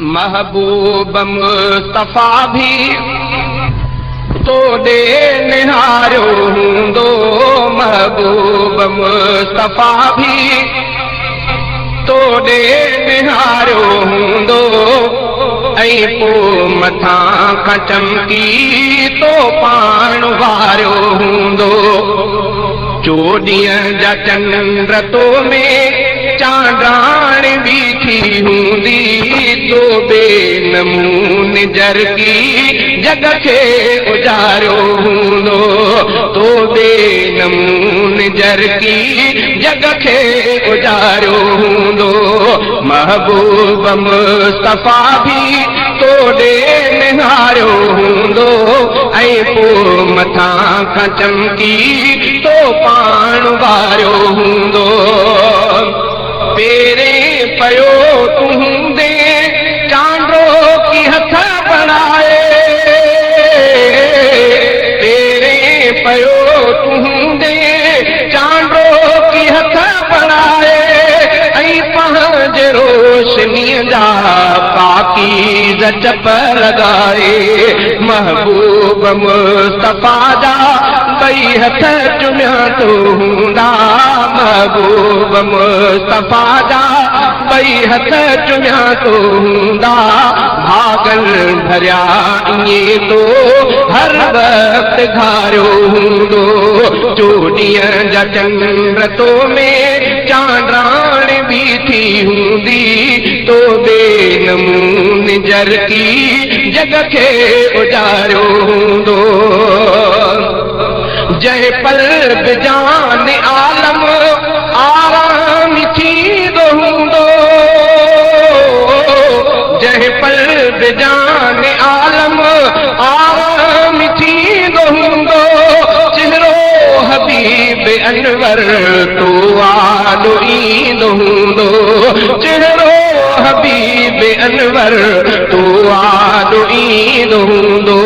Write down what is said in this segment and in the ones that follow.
महबूब मुस्तफा भी तोड़े निहारो हूंदो, महबूब मुस्तफा भी तोड़े निहारो हूंदो, ऐं पोइ मथां खां चमकी तो पाण वारियो हूंदो। चोॾींहं जा चंड तो में चांडाण बीठी हूंदी, तो बेनमूने जरकी जग खे उजारियो हूंदो, तो बेनमूने जरकी जग खे उजारियो हूंदो। महबूब मुस्तफा भी तोड़े निहारियो हूंदो, ऐं पोइ मथां खां चमकी तो पाण वारियो हूंदो। पेरे पयो तूंदे चांडो की हथ बनाए, पेरे पयो तूंदे चांडो की हथ बनाए, ऐं पंहिंजे रोशनीअ जा पाकीज़ चप लॻाए। महबूब मुस्तफा जा ॿई हथ चुमिया तो हूंदा, महबूब मुस्तफा जा ॿई हथ चुमिया तो हूंदा। भागल भरिया ईअं तो हर वक़्तु घारियो हूंदो। चोॾींहं जा चंड तो में चांडाण बीठी हूंदी, तो बेनमूने जरकी जग खे उजारियो हूंदो। जंहिं पल बिजान आलम आराम थींदो हूंदो, जंहिं पल बिजान आलम आराम थींदो हूंदो, चेहरो हबीब अनवर तो आॾो ईंदो हूंदो, चेहरो हबीब अनवर तो आॾो ईंदो हूंदो।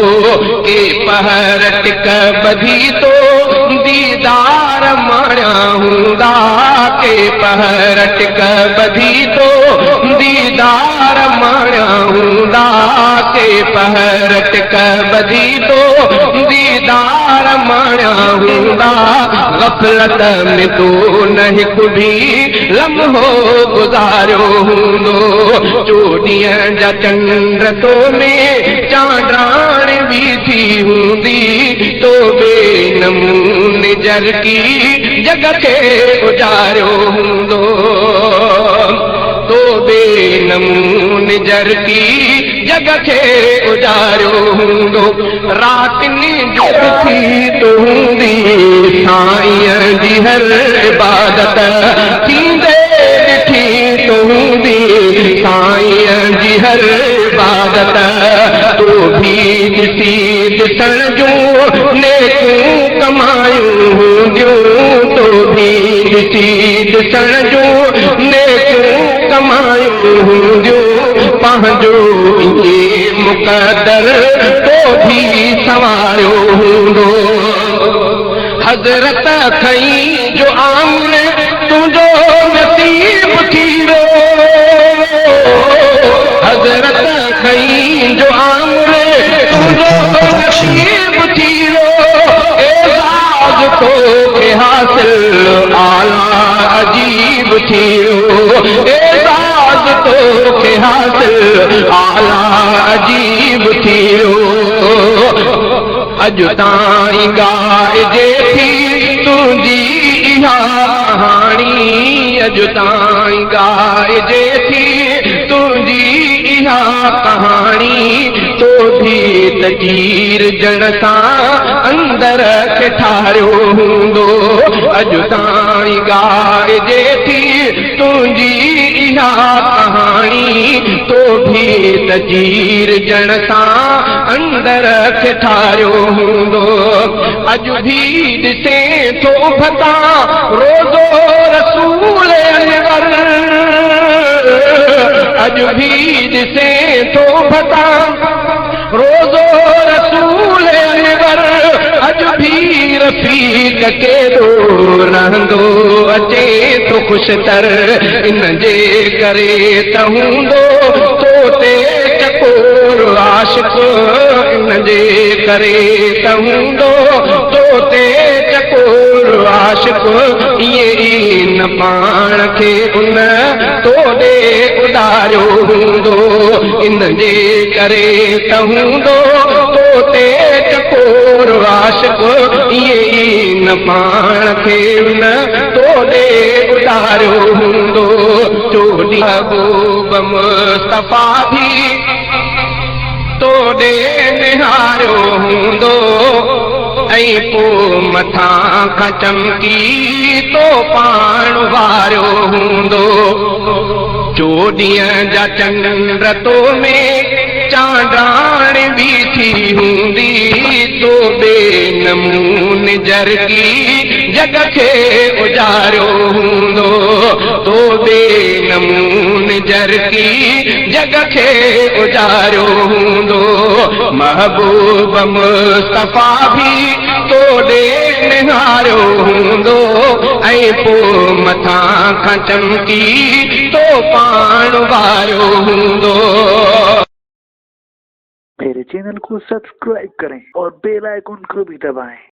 के पहर टिक ॿधी तो दीदार माणिया हूंदा, के पहर टिक ॿधी तो दीदार माणिया हूंदा, के पहर टिक ॿधी तो दीदार माणिया हूंदा। ग़फ़लत में तो न हिकु भी लम्हो गुज़ारियो हूंदो। चोॾींहं जा चंड तो में चांडाण बीठी हूंदी, तो बेनमूने जरकी जग खे उजारियो हूंदो, तो बेनमूने जरकी जग खे उजारियो हूंदो। रातिनि जो थी तो हूंदी साईं जी हर इबादत, थींदे ॾिठी तो हूंदी साईं जी हर इबादत। तो भी ॾिसी ॾिसण जूं नेकूं कमायूं हूंदियूं, तो भी ॾिसी ॾिसण जूं नेकूं कमायूं हूंदियूं। पंहिंजो इहे मुक़दर तो भी संवारियो हूंदो। हज़रत खईं जो आमर तुंहिंजो नसीब थी वियो, हज़रत खईं जो आमर तुंहिंजो नसीब थी वियो। एज़ाज़ तोखे हासिल आला अजीब थी वियो, एज़ाज़ तोखे हासिल आला अजीब थी वियो। अॼु ताईं ॻाइजे थी तुंहिंजी इहा कहाणी, अॼु ताईं ॻाइजे थी तुंहिंजी इहा कहाणी। तो भी तजीर जण सां अंदर खे ठारियो हूंदो। अॼु ताईं ॻाइजे थी तुंहिंजी इहा कहाणी, तो भी तजीर जण सां अंदर खे ठारियो हूंदो। अॼु भी ॾिसे थो भता रोज़ो रसूल अनवर, अॼु भी ॾिसे थो भता रोज़ो रसूल अनवर। अॼु भी रफ़ीक केॾो रहंदो अचे तो खुश तर, इन जे करे त हूंदो तो ते करे त हूंदो तो ते चकोर आशिक इहे ई न पाण खे उन तोड़े उॾारियो हूंदो इन जे करे त हूंदो तो ते चकोर आशिक इहे ई न पाण खे उन तोड़े उॾारियो हूंदो चोॾी महबूब मुस्तफ़ा भी तोड़े निहारियो हूंदो ऐं पोइ मथां खां चमकी तो पाण वारियो हूंदो चोॾींहं जा चंड तो में चांडाण बीठी हूंदी तो बेनमूने जरगी जग खे उजारियो हूंदो तो बेनमूने जरगी जग खे उजारियो हूंदो महबूब मुस्तफ़ा भी तोड़े निहारियो हूंदो ऐं पोइ मथां खां चमकी तो पाण वारियो हूंदो। मेरे चैनल को सब्सक्राइब करें और बेल आइकन को भी दबाएं।